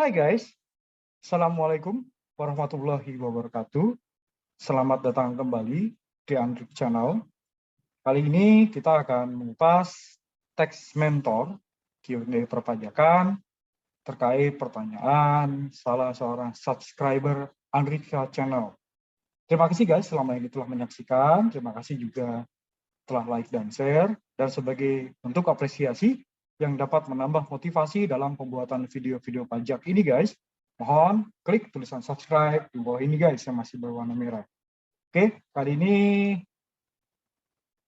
Hai guys, Assalamualaikum warahmatullahi wabarakatuh. Selamat datang kembali di Android Channel. Kali ini kita akan mengupas teks mentor Q&A perpajakan terkait pertanyaan salah seorang subscriber Android Channel. Terima kasih guys selama ini telah menyaksikan. Terima kasih juga telah like dan share. Dan sebagai bentuk apresiasi yang dapat menambah motivasi dalam pembuatan video-video pajak ini guys, mohon klik tulisan subscribe di bawah ini guys yang masih berwarna merah. Oke, kali ini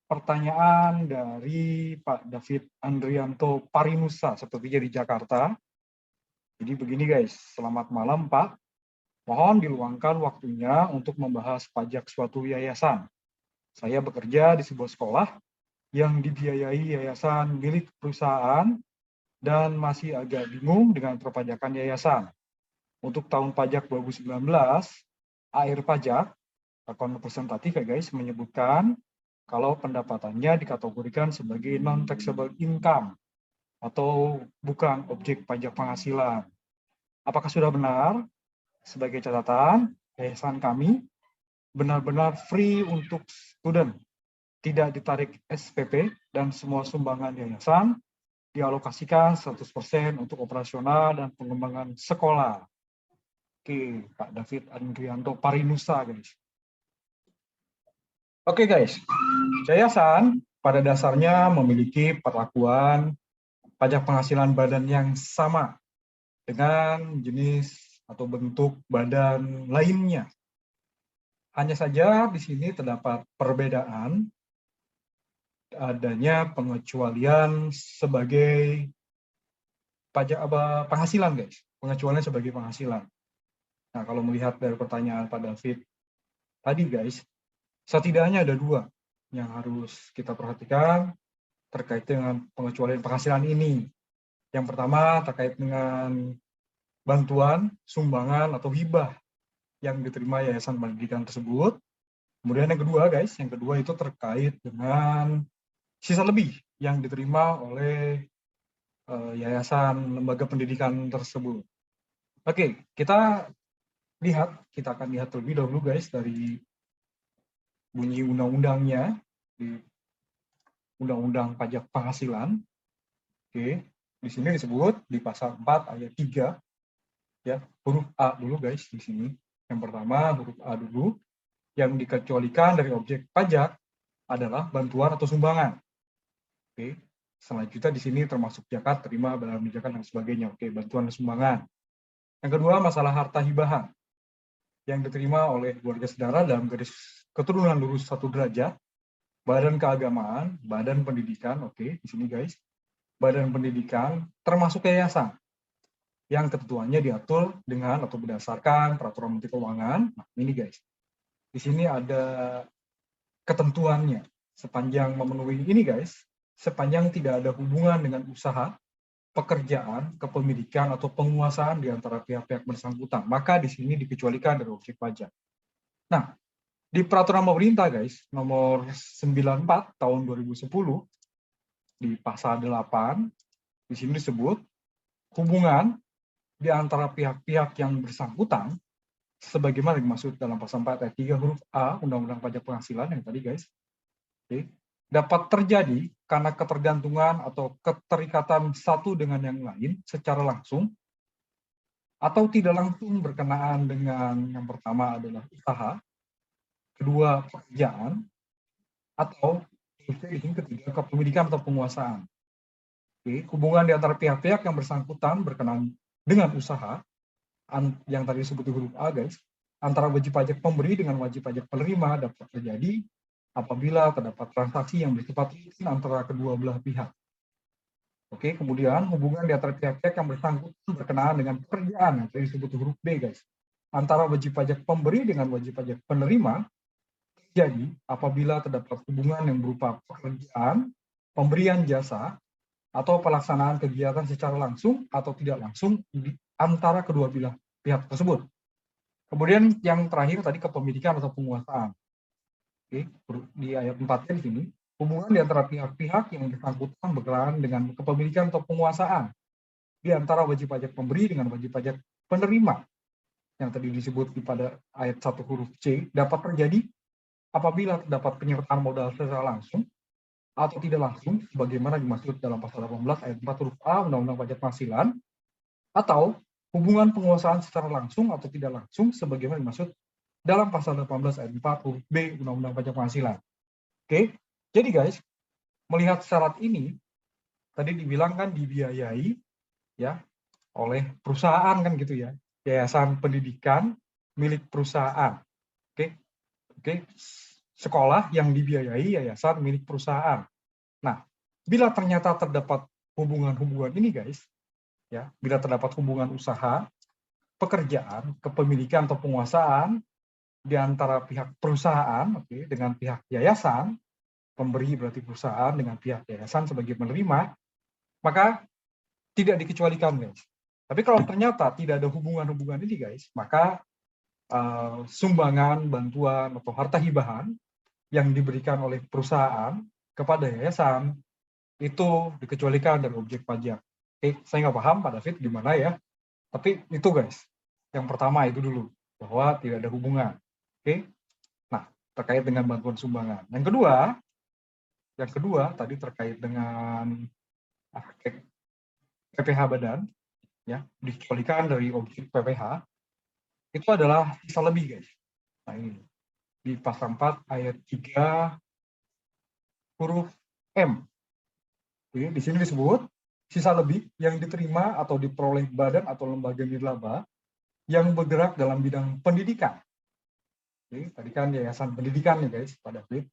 pertanyaan dari Pak David Andrianto Parinusa, sepertinya di Jakarta. Jadi begini guys, selamat malam Pak. Mohon diluangkan waktunya untuk membahas pajak suatu yayasan. Saya bekerja di sebuah sekolah yang dibiayai yayasan milik perusahaan dan masih agak bingung dengan perpajakan yayasan. Untuk tahun pajak 2019, AR pajak, akun representatif ya guys, menyebutkan kalau pendapatannya dikategorikan sebagai non-taxable income atau bukan objek pajak penghasilan. Apakah sudah benar? Sebagai catatan, yayasan kami benar-benar free untuk student, tidak ditarik SPP, dan semua sumbangan yayasan dialokasikan 100% untuk operasional dan pengembangan sekolah. Oke, Pak David Andrianto Parinusa, guys. Oke, guys. Yayasan pada dasarnya memiliki perlakuan pajak penghasilan badan yang sama dengan jenis atau bentuk badan lainnya. Hanya saja di sini terdapat perbedaan adanya pengecualian sebagai pajak penghasilan guys, pengecualian sebagai penghasilan. Nah, kalau melihat dari pertanyaan Pak David tadi guys, setidaknya ada dua yang harus kita perhatikan terkait dengan pengecualian penghasilan ini. Yang pertama terkait dengan bantuan, sumbangan atau hibah yang diterima yayasan pendidikan tersebut. Kemudian yang kedua guys, yang kedua itu terkait dengan sisa lebih yang diterima oleh yayasan lembaga pendidikan tersebut. Oke, kita akan lihat terlebih dahulu guys dari bunyi undang-undangnya, di Undang-Undang Pajak Penghasilan. Oke, di sini disebut di pasal 4 ayat 3 ya, huruf A dulu guys di sini. Yang pertama huruf A dulu, yang dikecualikan dari objek pajak adalah bantuan atau sumbangan. Oke, selanjutnya di sini termasuk zakat, terima, barang pijakan dan sebagainya. Oke, bantuan dan sumbangan. Yang kedua masalah harta hibahan yang diterima oleh keluarga saudara dalam garis keturunan lurus 1 derajat, badan keagamaan, badan pendidikan, oke, di sini guys, badan pendidikan termasuk yayasan yang ketentuannya diatur dengan atau berdasarkan peraturan Menteri Keuangan. Nah, ini guys, di sini ada ketentuannya sepanjang memenuhi ini guys, sepanjang tidak ada hubungan dengan usaha, pekerjaan, kepemilikan atau penguasaan di antara pihak-pihak bersangkutan, maka di sini dikecualikan dari objek pajak. Nah, di peraturan pemerintah guys, nomor 94 tahun 2010 di pasal 8, di sini disebut hubungan di antara pihak-pihak yang bersangkutan sebagaimana dimaksud dalam pasal 4 ayat 3 huruf A Undang-Undang Pajak Penghasilan yang tadi guys. Oke, dapat terjadi karena ketergantungan atau keterikatan satu dengan yang lain secara langsung atau tidak langsung berkenaan dengan yang pertama adalah usaha, kedua pekerjaan, atau ketiga kepemilikan atau penguasaan. Oke, hubungan di antara pihak-pihak yang bersangkutan berkenaan dengan usaha yang tadi disebut di huruf A guys, antara wajib pajak pemberi dengan wajib pajak penerima dapat terjadi apabila terdapat transaksi yang bersifat rutin antara kedua belah pihak. Oke, kemudian hubungan di antara pihak-pihak yang bersangkutan berkenaan dengan pekerjaan yang tadi disebut di huruf B guys, antara wajib pajak pemberi dengan wajib pajak penerima terjadi apabila terdapat hubungan yang berupa pekerjaan, pemberian jasa, atau pelaksanaan kegiatan secara langsung atau tidak langsung di antara kedua pihak tersebut. Kemudian yang terakhir tadi kepemilikan atau penguasaan. Oke, di ayat 4-nya di sini, hubungan di antara pihak-pihak yang bersangkutan berkenaan dengan kepemilikan atau penguasaan di antara wajib pajak pemberi dengan wajib pajak penerima yang tadi disebut pada ayat 1 huruf C dapat terjadi apabila terdapat penyertaan modal secara langsung atau tidak langsung sebagaimana dimaksud dalam pasal 18 ayat 4 huruf A Undang-Undang Pajak Penghasilan, atau hubungan penguasaan secara langsung atau tidak langsung sebagaimana dimaksud dalam pasal 18 ayat 4 huruf B Undang-Undang Pajak Penghasilan. Oke, jadi guys, melihat syarat ini tadi dibilang kan dibiayai ya oleh perusahaan kan gitu ya, yayasan pendidikan milik perusahaan. Oke, sekolah yang dibiayai yayasan milik perusahaan. Nah, bila ternyata terdapat hubungan-hubungan ini guys, ya, bila terdapat hubungan usaha, pekerjaan, kepemilikan atau penguasaan di antara pihak perusahaan, oke, dengan pihak yayasan, pemberi berarti perusahaan dengan pihak yayasan sebagai penerima, maka tidak dikecualikan guys. Tapi kalau ternyata tidak ada hubungan-hubungan ini guys, maka sumbangan, bantuan, atau harta hibahan yang diberikan oleh perusahaan kepada yayasan itu dikecualikan dari objek pajak. Oke, saya nggak paham Pak David gimana ya, tapi itu guys, yang pertama itu dulu, bahwa tidak ada hubungan. Oke, nah terkait dengan bantuan sumbangan. Yang kedua tadi terkait dengan PPh badan, ya dikecualikan dari objek PPh, itu adalah sisa lebih guys. Nah ini di pasal 4 ayat 3 huruf M. Oke, di sini disebut sisa lebih yang diterima atau diperoleh badan atau lembaga nirlaba yang bergerak dalam bidang pendidikan. Oke, tadi kan yayasan pendidikan ya guys, Pak David.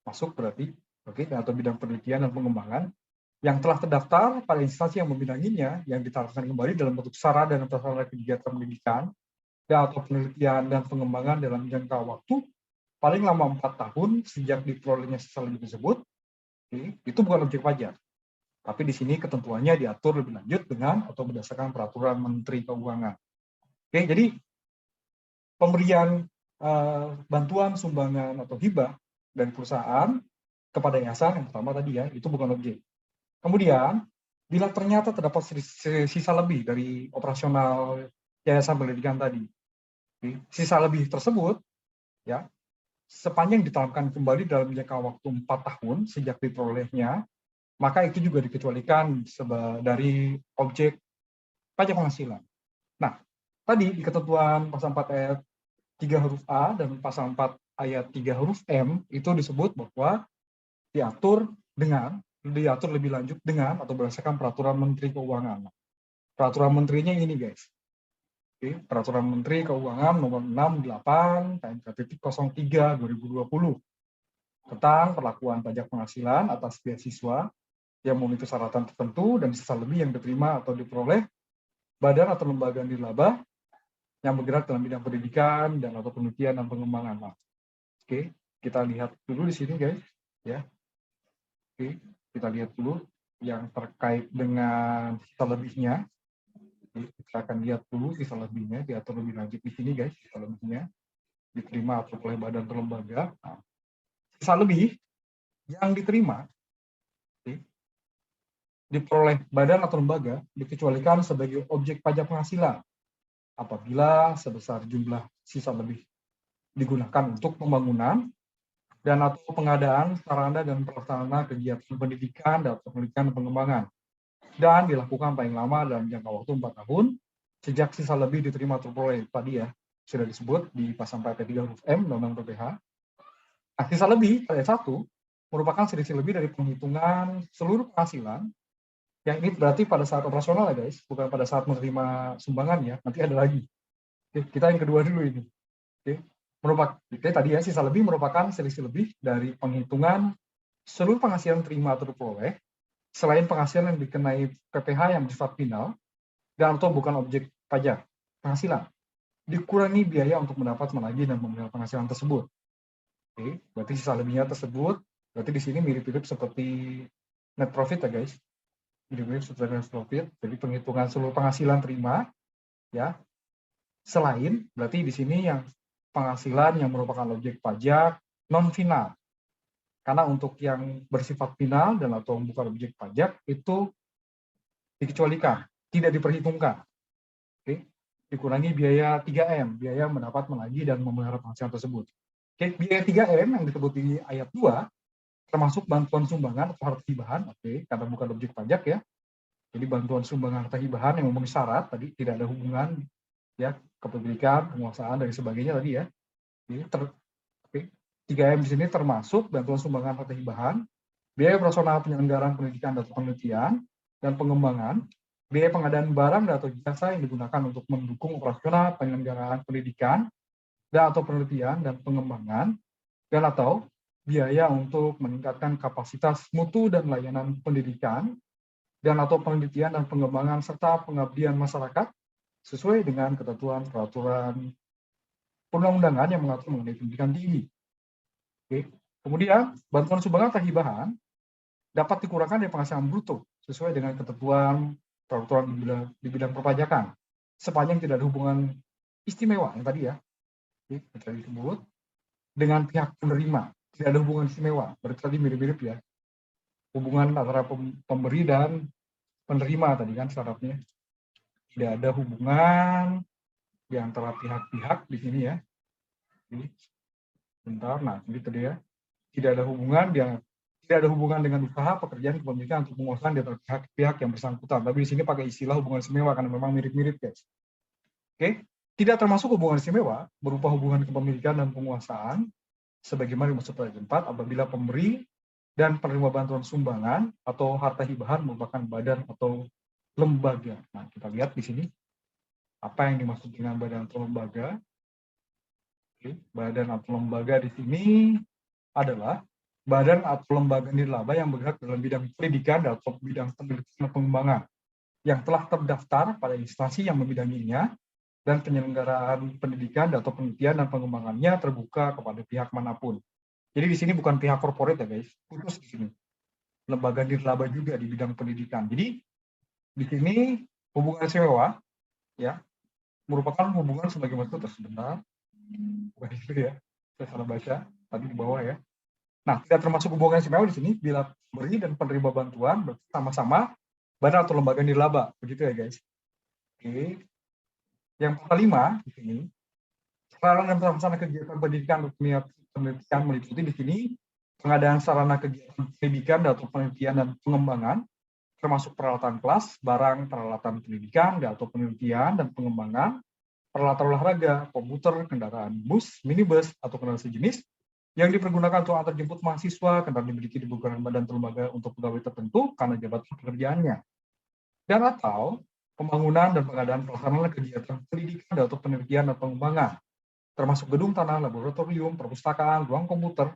Masuk berarti, oke, atau bidang penelitian dan pengembangan yang telah terdaftar pada instansi yang membidanginya yang ditargetkan kembali dalam bentuk sarana dan prasarana kegiatan pendidikan dan atau penelitian dan pengembangan dalam jangka waktu paling lama 4 tahun sejak diperolehnya sisa lebih tersebut. Oke, itu bukan objek pajak. Tapi di sini ketentuannya diatur lebih lanjut dengan atau berdasarkan peraturan Menteri Keuangan. Oke, jadi pemberian bantuan, sumbangan atau hibah dari perusahaan kepada yayasan yang pertama tadi ya, itu bukan objek. Kemudian, bila ternyata terdapat sisa lebih dari operasional yayasan pendidikan tadi, sisa lebih tersebut ya sepanjang ditanamkan kembali dalam jangka waktu 4 tahun sejak diperolehnya, maka itu juga dikecualikan dari objek pajak penghasilan. Nah, tadi di ketentuan pasal 4 ayat 3 huruf A dan pasal 4 ayat 3 huruf M itu disebut bahwa diatur lebih lanjut dengan atau berdasarkan peraturan Menteri Keuangan. Peraturan menterinya ini guys. Oke, peraturan Menteri Keuangan nomor 68 KMK.03 2020 tentang perlakuan pajak penghasilan atas beasiswa yang memenuhi persyaratan tertentu dan sisa lebih yang diterima atau diperoleh badan atau lembaga nirlaba yang bergerak dalam bidang pendidikan dan atau penelitian dan pengembangan. Oke, kita lihat dulu di sini guys, ya. Oke, kita lihat dulu yang terkait dengan sisa lebihnya. Kita akan lihat dulu sisa lebihnya, diatur lebih lanjut di sini guys, sisa lebihnya diterima atau oleh badan atau lembaga. Nah, sisa lebih yang diterima diperoleh badan atau lembaga dikecualikan sebagai objek pajak penghasilan apabila sebesar jumlah sisa lebih digunakan untuk pembangunan dan atau pengadaan sarana dan prasarana kegiatan pendidikan dan penelitian dan pengembangan dan dilakukan paling lama dalam jangka waktu 4 tahun sejak sisa lebih diterima atau diperoleh. Tadi ya sudah disebut di pasal 4 ayat 3 huruf M Undang-Undang PPh. Nah, sisa lebih ayat 1 merupakan selisih lebih dari penghitungan seluruh penghasilan yang ini berarti pada saat operasional ya guys, bukan pada saat menerima sumbangan ya, nanti ada lagi. Oke, kita yang kedua dulu ini. Oke, tadi ya sisa lebih merupakan selisih lebih dari penghitungan seluruh penghasilan terima atau diperoleh selain penghasilan yang dikenai PPh yang bersifat final dan atau bukan objek pajak penghasilan dikurangi biaya untuk mendapat, menagih dan memelihara penghasilan tersebut. Oke, berarti sisa lebihnya tersebut berarti di sini mirip-mirip seperti net profit ya guys. Mirip-mirip seperti net profit. Jadi penghitungan seluruh penghasilan terima ya. Selain berarti di sini yang penghasilan yang merupakan objek pajak non final. Karena untuk yang bersifat final dan atau bukan objek pajak itu dikecualikan, tidak diperhitungkan. Oke. dikurangi biaya 3M, biaya mendapat, menagih, dan memelihara penghasilan tersebut. Oke, biaya 3M yang disebut di ayat 2, termasuk bantuan sumbangan atau harta hibahan, oke, karena bukan objek pajak ya. Jadi bantuan sumbangan harta hibahan yang memenuhi syarat tadi tidak ada hubungan ya kepemilikan, penguasaan dan sebagainya tadi ya. Jadi oke, 3M di sini termasuk bantuan sumbangan harta hibahan, biaya operasional penyelenggaraan pendidikan dan penelitian dan pengembangan, biaya pengadaan barang atau jasa yang digunakan untuk mendukung operasional penyelenggaraan pendidikan dan atau penelitian dan pengembangan, dan atau biaya untuk meningkatkan kapasitas mutu dan layanan pendidikan dan atau penelitian dan pengembangan serta pengabdian masyarakat sesuai dengan ketentuan peraturan perundang-undangan yang mengatur mengenai pendidikan tinggi. Oke. Kemudian bantuan sumbangan atau hibahan dapat dikurangkan dari penghasilan bruto sesuai dengan ketentuan peraturan di bidang perpajakan sepanjang tidak ada hubungan istimewa yang tadi ya, yang tadi disebut dengan pihak penerima, tidak ada hubungan istimewa. Berarti tadi mirip-mirip ya, hubungan antara pemberi dan penerima tadi kan syaratnya, tidak ada hubungan di antara pihak-pihak di sini ya. Jadi, bentar, nah ini tadi ya, tidak ada hubungan dengan usaha, pekerjaan, kepemilikan, atau penguasaan di antara pihak-pihak yang bersangkutan. Tapi di sini pakai istilah hubungan istimewa karena memang mirip-mirip, guys. Oke, tidak termasuk hubungan istimewa berupa hubungan kepemilikan dan penguasaan sebagaimana dimaksud pada 4 apabila pemberi dan penerima bantuan sumbangan atau harta hibahan merupakan badan atau lembaga. Nah, kita lihat di sini apa yang dimaksud dengan badan atau lembaga. Oke, badan atau lembaga di sini adalah badan atau lembaga nirlaba yang bergerak dalam bidang pendidikan atau bidang penelitian dan pengembangan yang telah terdaftar pada instansi yang membidanginya dan penyelenggaraan pendidikan atau penelitian dan pengembangannya terbuka kepada pihak manapun. Jadi di sini bukan pihak korporat ya guys, khusus di sini. Lembaga nirlaba juga di bidang pendidikan. Jadi di sini hubungan istimewa ya merupakan hubungan sebagai maksud sebentar. Bukan itu ya, saya salah baca tadi di bawah ya. Nah, tidak termasuk hubungan istimewa di sini bila pemberi dan penerima bantuan bersama-sama badan atau lembaga nirlaba, begitu ya guys. Oke. Yang kelima di sini, sarana dan prasarana kegiatan pendidikan untuk penelitian meliputi di sini pengadaan sarana kegiatan pendidikan atau penelitian dan pengembangan, termasuk peralatan kelas, barang, peralatan pendidikan atau penelitian dan pengembangan, peralatan olahraga, komputer, kendaraan bus, minibus, atau kendaraan sejenis, yang dipergunakan untuk antar jemput mahasiswa, kendaraan dimiliki di beberapa badan atau lembaga untuk pegawai tertentu karena jabatan pekerjaannya. Dan atau pembangunan dan pengadaan pelaksanaan kegiatan pendidikan atau penelitian dan pengembangan, termasuk gedung tanah, laboratorium, perpustakaan, ruang komputer,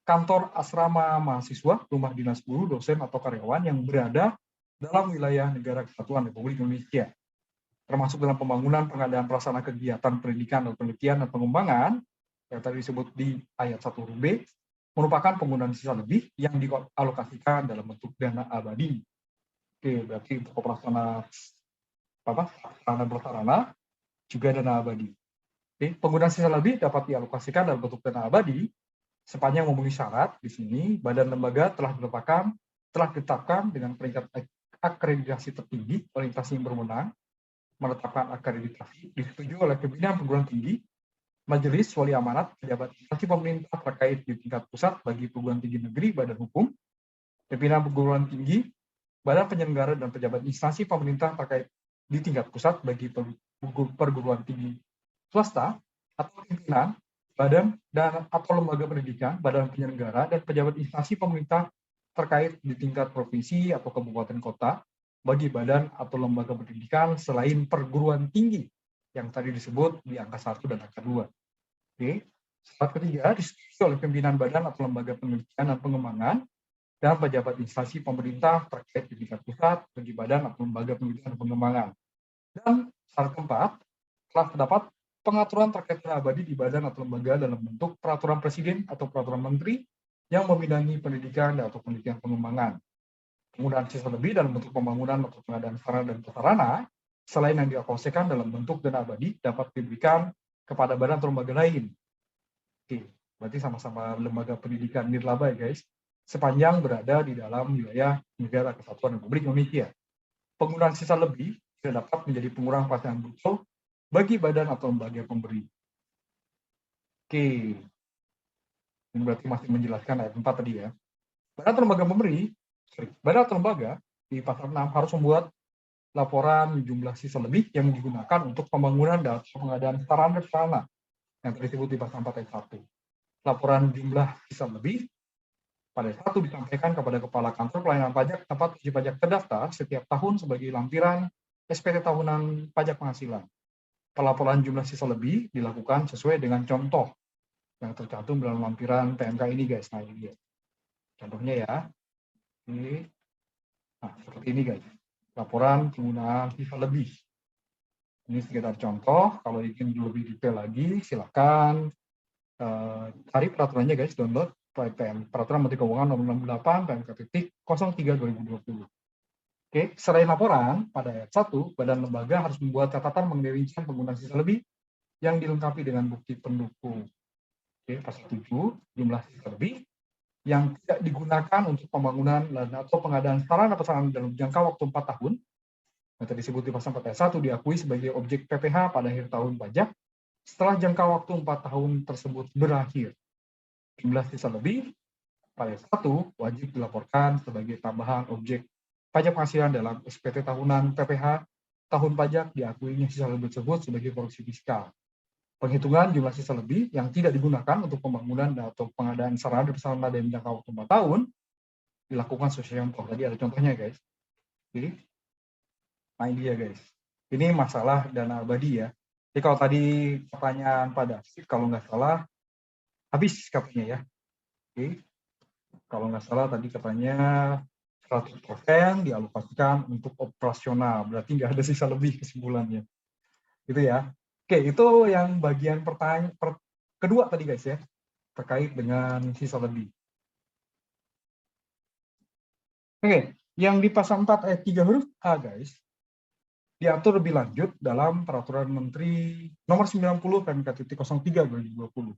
kantor asrama mahasiswa, rumah dinas guru, dosen, atau karyawan yang berada dalam wilayah negara kesatuan Republik Indonesia. Termasuk dalam pembangunan pengadaan pelaksana kegiatan pendidikan dan penelitian dan pengembangan, yang tadi disebut di ayat 1 huruf B, merupakan penggunaan sisa lebih yang dialokasikan dalam bentuk dana abadi. Oke, berarti untuk operasional sarana prasarana juga dana abadi. Oke, penggunaan sisa lebih dapat dialokasikan dalam bentuk dana abadi sepanjang memenuhi syarat. Di sini badan lembaga telah ditetapkan dengan peringkat akreditasi tertinggi oleh instansi yang berwenang, menetapkan akreditasi disetujui oleh pimpinan perguruan tinggi, majelis wali amanat, pejabat instansi pemerintah terkait di tingkat pusat bagi perguruan tinggi negeri, badan hukum, pimpinan perguruan tinggi, badan penyelenggara dan pejabat instansi pemerintah terkait di tingkat pusat bagi perguruan tinggi swasta, atau pimpinan badan dan atau lembaga pendidikan, badan penyelenggara dan pejabat instansi pemerintah terkait di tingkat provinsi atau kabupaten kota bagi badan atau lembaga pendidikan selain perguruan tinggi yang tadi disebut di angka 1 dan angka 2. Oke. Syarat ketiga disetujui oleh pimpinan badan atau lembaga penelitian dan pengembangan dan pejabat instansi pemerintah terkait di tingkat pusat bagi badan atau lembaga penelitian dan pengembangan. Dan syarat keempat, telah terdapat pengaturan terkait dana abadi di badan atau lembaga dalam bentuk peraturan presiden atau peraturan menteri yang membidangi pendidikan atau penelitian pengembangan. Penggunaan sisa lebih dalam bentuk pembangunan atau pengadaan sarana dan prasarana selain yang dialokasikan dalam bentuk dana abadi dapat diberikan kepada badan atau lembaga lain. Oke, berarti sama-sama lembaga pendidikan nirlaba ya guys, sepanjang berada di dalam wilayah negara kesatuan Republik Indonesia. Penggunaan sisa lebih tidak dapat menjadi pengurangan penghasilan bruto bagi badan atau lembaga pemberi. Oke, ini berarti masih menjelaskan ayat 4 tadi ya. Badan atau lembaga pemberi, badan atau lembaga di pasal 6 harus membuat laporan jumlah sisa lebih yang digunakan untuk pembangunan dan pengadaan sarana dan prasarana yang tersebut di pasal 4 ayat 1. Laporan jumlah sisa lebih pada 1 disampaikan kepada Kepala Kantor Pelayanan Pajak tempat wajib pajak terdaftar setiap tahun sebagai lampiran SPT tahunan pajak penghasilan. Pelaporan jumlah sisa lebih dilakukan sesuai dengan contoh yang tercantum dalam lampiran PMK ini, guys. Nah, ini dia. Contohnya ya. Ini. Nah, seperti ini, guys. Laporan penggunaan sisa lebih. Ini sekedar contoh. Kalau ingin lebih detail lagi, silakan cari peraturannya, guys. Download Peraturan Menteri Keuangan Nomor 68 PMK.03/2020. Oke, selain laporan, pada ayat 1, badan lembaga harus membuat catatan mengenai rincian penggunaan sisa lebih yang dilengkapi dengan bukti pendukung. Oke, pasal 7, jumlah sisa lebih yang tidak digunakan untuk pembangunan atau pengadaan sarana prasarana dalam jangka waktu 4 tahun, yang disebut di pasal 4 ayat 1, diakui sebagai objek PPh pada akhir tahun pajak setelah jangka waktu 4 tahun tersebut berakhir. Jumlah sisa lebih pada ayat 1 wajib dilaporkan sebagai tambahan objek pajak penghasilan dalam SPT tahunan PPh tahun pajak diakuinya sisa lebih tersebut sebagai korupsi fiskal. Penghitungan jumlah sisa lebih yang tidak digunakan untuk pembangunan atau pengadaan sarana dan prasarana dalam jangka waktu 4 tahun dilakukan sesuai contoh. Tadi ada contohnya, guys. Oke. Nah, ini dia, guys. Ini masalah dana abadi ya. Jadi kalau tadi pertanyaan pada kalau nggak salah habis katanya ya. Oke. Kalau nggak salah tadi katanya 100% dialokasikan untuk operasional. Berarti nggak ada sisa lebih kesimpulannya. Gitu ya. Oke, itu yang bagian pertanyaan kedua tadi, guys ya. Terkait dengan sisa lebih. Oke, yang di pasal 4 ayat 3 huruf A, guys, diatur lebih lanjut dalam Peraturan Menteri Nomor 90 PMK.03/2020.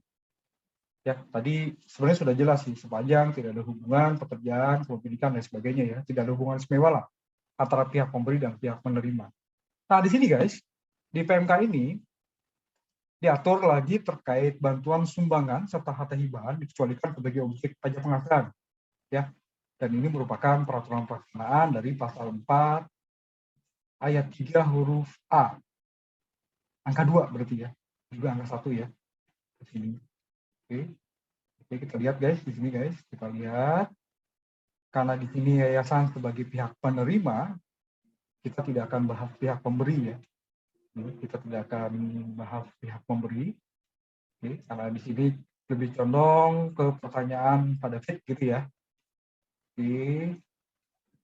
Ya, tadi sebenarnya sudah jelas sih, sepanjang tidak ada hubungan pekerjaan, pendidikan dan sebagainya ya, tidak ada hubungan istimewa lah antara pihak pemberi dan pihak penerima. Nah, di sini, guys, di PMK ini diatur lagi terkait bantuan sumbangan serta harta hibahan dikecualikan sebagai objek pajak penghasilan. Ya, dan ini merupakan peraturan pelaksanaan dari pasal 4 ayat 3 huruf A. Angka 2 berarti ya. Juga angka 1 ya. Di sini. Oke, kita lihat, guys, di sini, guys. Kita lihat. Karena di sini yayasan sebagai pihak penerima, kita tidak akan bahas pihak pemberi ya. Kita tidak akan bahas pihak pemberi. Oke, karena di sini lebih condong ke pertanyaan pada fit gitu ya. Oke.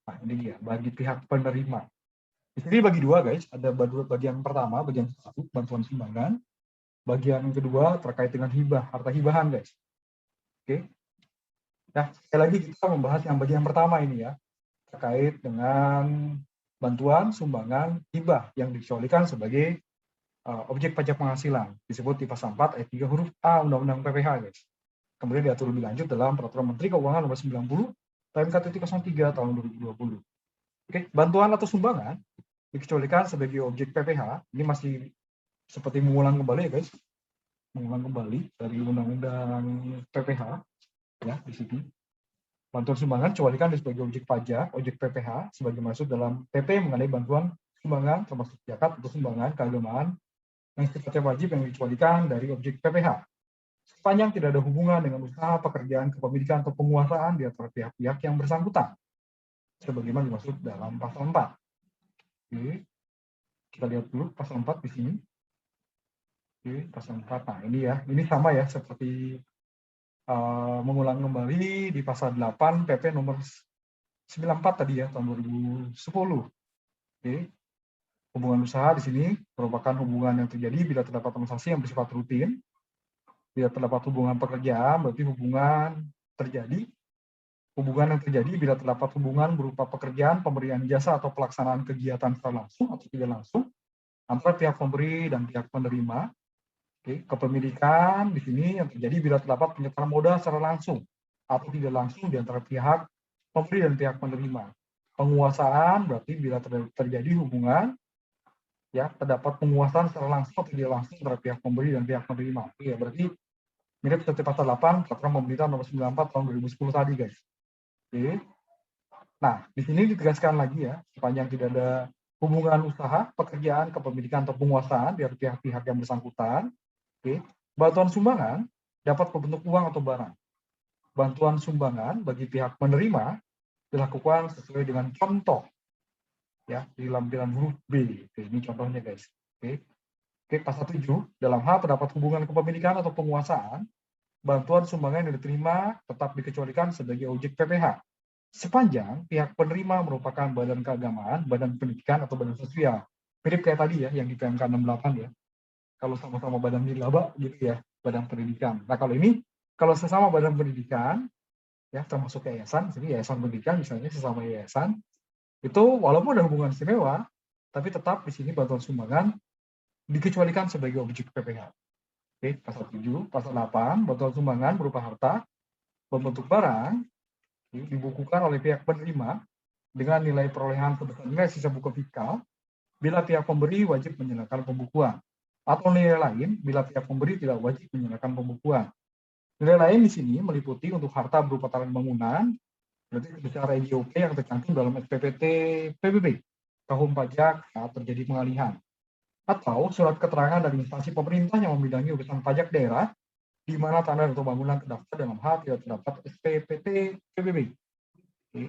Nah, ini dia, bagi pihak penerima. Di sini bagi dua, guys. Ada bagian pertama, bagian 1, bantuan sumbangan. Bagian kedua terkait dengan hibah, harta hibahan, guys. Oke. Nah, sekali lagi kita membahas yang bagian pertama ini ya, terkait dengan bantuan sumbangan hibah yang dikecualikan sebagai objek pajak penghasilan, disebut di pasal 4 ayat 3 huruf A Undang-Undang PPh, guys. Kemudian diatur lebih lanjut dalam Peraturan Menteri Keuangan Nomor 90 PMK.03 tahun 2020. Oke, bantuan atau sumbangan dikecualikan sebagai objek PPh, ini masih seperti mengulang kembali ya, guys. Mengulang kembali dari Undang-Undang PPh ya di sini. Bantuan sumbangan dikecualikan sebagai objek pajak, objek PPh sebagai masuk dalam PP mengenai bantuan sumbangan termasuk zakat atau sumbangan keagamaan yang sifatnya wajib yang dikecualikan dari objek PPh. Sepanjang tidak ada hubungan dengan usaha, pekerjaan, kepemilikan atau penguasaan di antara pihak-pihak yang bersangkutan. Sebagaimana dimaksud dalam pasal 4. Oke. Kita lihat dulu pasal 4 di sini. Oke, pasal 4. Nah, ini ya. Ini sama ya seperti mengulang kembali di pasal 8 PP nomor 94 tadi ya tahun 2010. Oke. Hubungan usaha di sini merupakan hubungan yang terjadi bila terdapat transaksi yang bersifat rutin. Bila terdapat hubungan pekerjaan berarti hubungan yang terjadi bila terdapat hubungan berupa pekerjaan, pemberian jasa atau pelaksanaan kegiatan secara langsung atau tidak langsung antara pihak pemberi dan pihak penerima. Oke, kepemilikan di sini yang terjadi bila terdapat penyertaan modal secara langsung atau tidak langsung di antara pihak pemberi dan pihak penerima. Penguasaan berarti bila terjadi hubungan ya terdapat penguasaan secara langsung atau tidak langsung terhadap pihak pemberi dan pihak penerima. Iya, berarti mirip seperti pasal 8 Peraturan Pemerintah Nomor 94 Tahun 2010 tadi, guys. Oke. Nah, di sini ditegaskan lagi ya, sepanjang tidak ada hubungan usaha, pekerjaan, kepemilikan atau penguasaan dari pihak-pihak yang bersangkutan, oke, bantuan sumbangan dapat berbentuk uang atau barang. Bantuan sumbangan bagi pihak penerima dilakukan sesuai dengan contoh ya di lampiran huruf B. Oke, ini contohnya, guys. Oke, pasal 7, dalam hal terdapat hubungan kepemilikan atau penguasaan, bantuan sumbangan yang diterima tetap dikecualikan sebagai objek PPh sepanjang pihak penerima merupakan badan keagamaan, badan pendidikan, atau badan sosial. Mirip kayak tadi ya, yang di PMK 68 ya. Kalau sama-sama badan nirlaba gitu ya, badan pendidikan. Nah, kalau ini, kalau sesama badan pendidikan, ya termasuk yayasan, jadi yayasan pendidikan misalnya sesama yayasan, itu walaupun ada hubungan istimewa, tapi tetap di sini bantuan sumbangan dikecualikan sebagai objek PPh. Oke, pasal 7, pasal 8, bantuan sumbangan berupa harta, berbentuk barang, dibukukan oleh pihak penerima dengan nilai perolehan sebesar nilai sisa buku fiskal bila pihak pemberi wajib menyerahkan pembukuan, atau nilai lain bila pihak pemberi tidak wajib menyerahkan pembukuan. Nilai lain di sini meliputi untuk harta berupa tanah bangunan, berarti secara NJOP yang tercantum dalam SPPT PBB, tahun pajak saat terjadi pengalihan, atau surat keterangan dari instansi pemerintah yang membidangi urusan pajak daerah di mana tanah atau bangunan terdaftar dalam hal tidak terdapat SPPT PBB.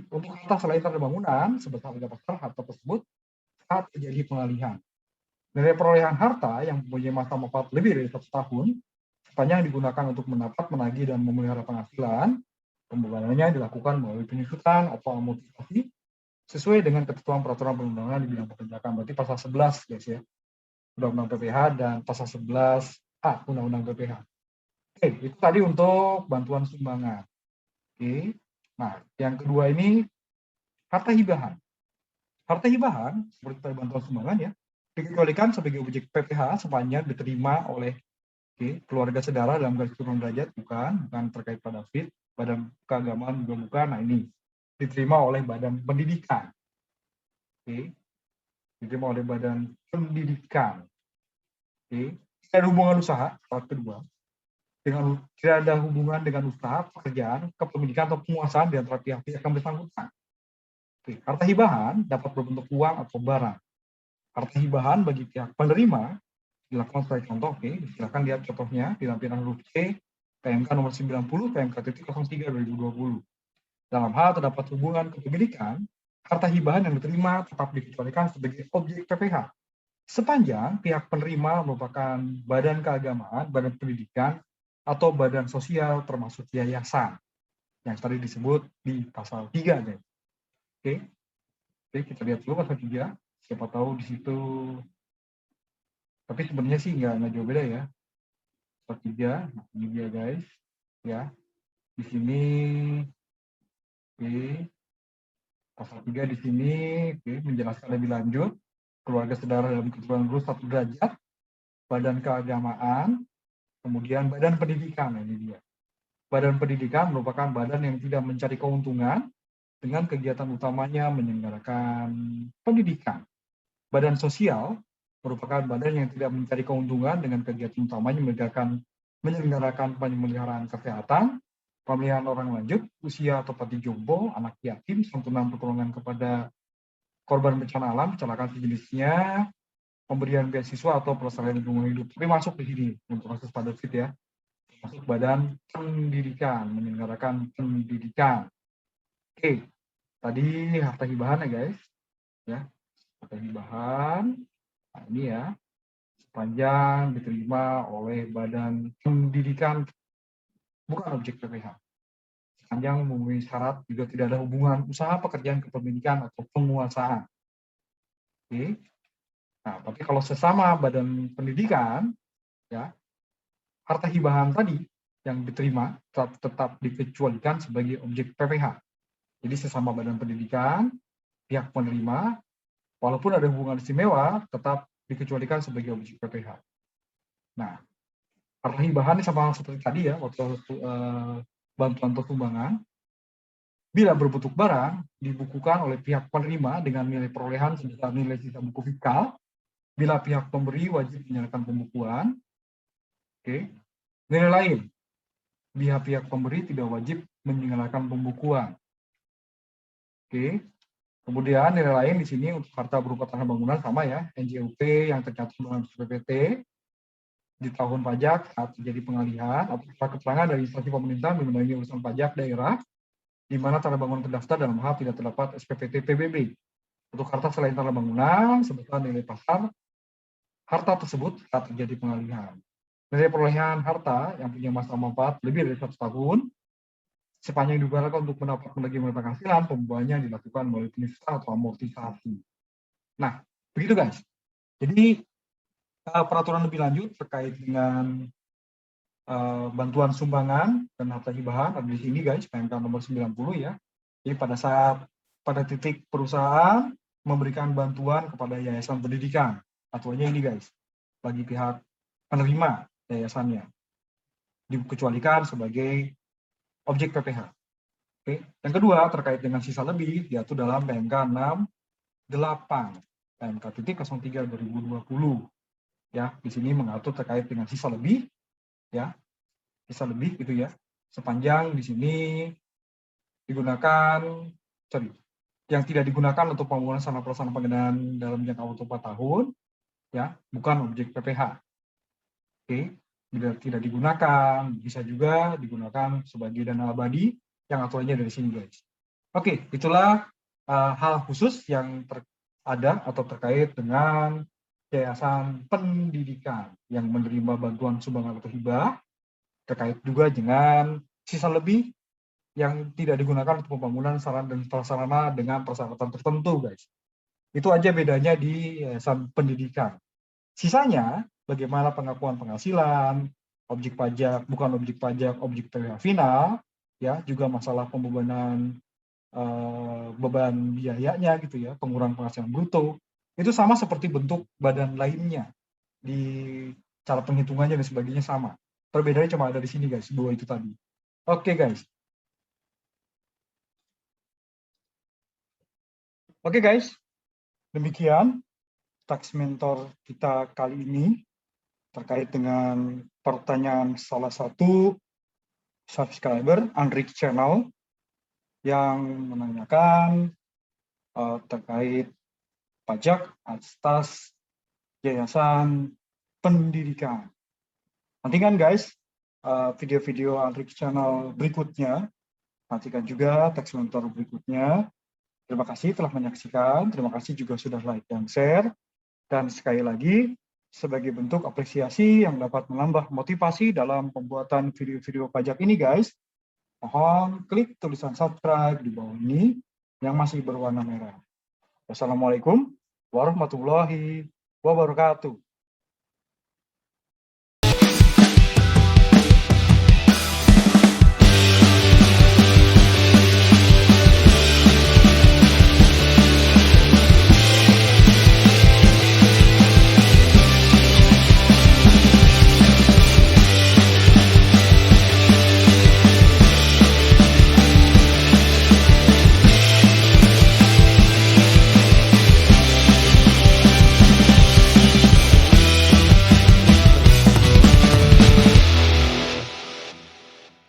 Untuk harta selain tanah bangunan, sebesar besar harta tersebut saat terjadi pengalihan. Nilai perolehan harta yang mempunyai masa manfaat lebih dari 1 tahun, sepanjang digunakan untuk mendapat, menagih, dan memelihara penghasilan, pembebanannya dilakukan melalui penyusutan atau amortisasi sesuai dengan ketentuan peraturan perundangan di bidang pekerjaan. Berarti pasal 11, guys ya, Undang-Undang PPh dan pasal 11A Undang-Undang PPh. Oke, itu tadi untuk bantuan sumbangan. Oke, nah yang kedua ini harta hibahan. Harta hibahan seperti bantuan sumbangan ya dikecualikan sebagai objek PPh sepanjang diterima oleh keluarga saudara dalam garis turun derajat, bukan terkait pada FIT, badan keagamaan juga bukan. Nah ini diterima oleh badan pendidikan. Diterima oleh badan pendidikan. Tidak ada hubungan usaha, part kedua. Tidak ada hubungan dengan usaha, pekerjaan, kepemilikan atau penguasaan di antara pihak-pihak yang bersangkutan. Harta hibahan dapat berbentuk uang atau barang. Harta hibahan bagi pihak penerima dilakukan sebagai contoh. Silakan lihat contohnya di lampiran huruf C PMK nomor 90 PMK 03 2020. Dalam hal terdapat hubungan kepemilikan, harta hibahan yang diterima tetap dikecualikan sebagai objek PPh sepanjang pihak penerima merupakan badan keagamaan, badan pendidikan, atau badan sosial termasuk yayasan yang tadi disebut di pasal 3, guys. Oke, kita lihat dulu pasal 3. Siapa tahu di situ, tapi sebenarnya sih nggak jauh beda ya. Pasal 3, nah ini dia, guys. Ya, di sini, pasal 3 di sini, menjelaskan lebih lanjut keluarga saudara dalam keturunan lurus 1 derajat, badan keagamaan, kemudian badan pendidikan. Nah, ini dia. Badan pendidikan merupakan badan yang tidak mencari keuntungan dengan kegiatan utamanya menyelenggarakan pendidikan. Badan sosial merupakan badan yang tidak mencari keuntungan dengan kegiatan utamanya menyelenggarakan pemeliharaan kesehatan, pemeliharaan orang lanjut, usia atau panti jompo, anak yatim, santunan pertolongan kepada korban bencana alam, kecelakaan sejenisnya, pemberian beasiswa atau pelestarian lingkungan hidup. Tapi masuk di sini untuk kasus pada FIT ya. Masuk badan pendidikan, menyelenggarakan pendidikan. Oke, tadi harta hibahan ya guys. Ya, harta hibahan. Nah, ini ya, sepanjang diterima oleh badan pendidikan, bukan objek PPh. Sepanjang memenuhi syarat, juga tidak ada hubungan usaha, pekerjaan, kepemilikan, atau penguasaan. Oke. Nah, tapi kalau sesama badan pendidikan, ya, harta hibahan tadi yang diterima tetap dikecualikan sebagai objek PPh. Jadi sesama badan pendidikan, pihak penerima, walaupun ada hubungan istimewa, tetap dikecualikan sebagai objek PPh. Nah, harta hibahan sama seperti tadi ya, waktu bantuan atau sumbangan, bila berbentuk barang, dibukukan oleh pihak penerima dengan nilai perolehan sebesar nilai sisa buku fiskal, bila pihak pemberi wajib menyerahkan pembukuan. Oke. Nilai lain, bila pihak pemberi tidak wajib menyerahkan pembukuan. Oke. Kemudian nilai lain di sini untuk harta berupa tanah bangunan sama ya, NJUP yang tercatat dalam PPT di tahun pajak saat terjadi pengalihan atau keterangan dari instansi pemerintah mengenai urusan pajak daerah di mana tanah bangunan terdaftar dalam hal tidak terdapat SPPT PBB. Untuk harta selain tanah bangunan sebesar nilai pasar harta tersebut saat terjadi pengalihan. Nilai perolehan harta yang punya masa manfaat lebih dari 1 tahun sepanjang digunakan untuk mendapat lagi penghasilan, pembuahannya dilakukan melalui penyusutan atau amortisasi. Nah, begitu guys. Jadi peraturan lebih lanjut terkait dengan bantuan sumbangan dan harta hibahan ada di sini guys, PMK nomor 90 ya. Jadi pada titik perusahaan memberikan bantuan kepada yayasan pendidikan, aturannya ini guys, bagi pihak penerima yayasannya dikecualikan sebagai objek PPh. Oke. Yang kedua terkait dengan sisa lebih diatur dalam PMK 68 PMK titik 03 2020 ya. Di sini mengatur terkait dengan sisa lebih ya, sisa lebih gitu ya, sepanjang di sini digunakan yang tidak digunakan untuk pembangunan sarana prasarana pengadaan dalam jangka waktu 4 tahun ya, bukan objek PPh. Oke. Bila tidak digunakan, bisa juga digunakan sebagai dana abadi yang aturannya dari sini guys. Oke, itulah hal khusus yang ada atau terkait dengan yayasan pendidikan yang menerima bantuan sumbangan atau hibah, terkait juga dengan sisa lebih yang tidak digunakan untuk pembangunan sarana dan prasarana dengan persyaratan tertentu guys. Itu aja bedanya di yayasan pendidikan. Sisanya bagaimana pengakuan penghasilan, objek pajak, bukan objek pajak, objek PPh final, ya, juga masalah pembebanan beban biayanya gitu ya, pengurangan penghasilan bruto, itu sama seperti bentuk badan lainnya, di cara penghitungannya dan sebagainya sama. Perbedaannya cuma ada di sini guys, dua itu tadi. Oke guys. Oke guys, demikian Tax Mentor kita kali ini terkait dengan pertanyaan salah satu subscriber Andrik Channel yang menanyakan terkait pajak atas yayasan pendidikan. Nantikan guys video-video Andrik Channel berikutnya, nantikan juga Tax Mentor berikutnya. Terima kasih telah menyaksikan, terima kasih juga sudah like dan share, dan sekali lagi sebagai bentuk apresiasi yang dapat menambah motivasi dalam pembuatan video-video pajak ini guys, mohon klik tulisan subscribe di bawah ini yang masih berwarna merah. Wassalamualaikum warahmatullahi wabarakatuh.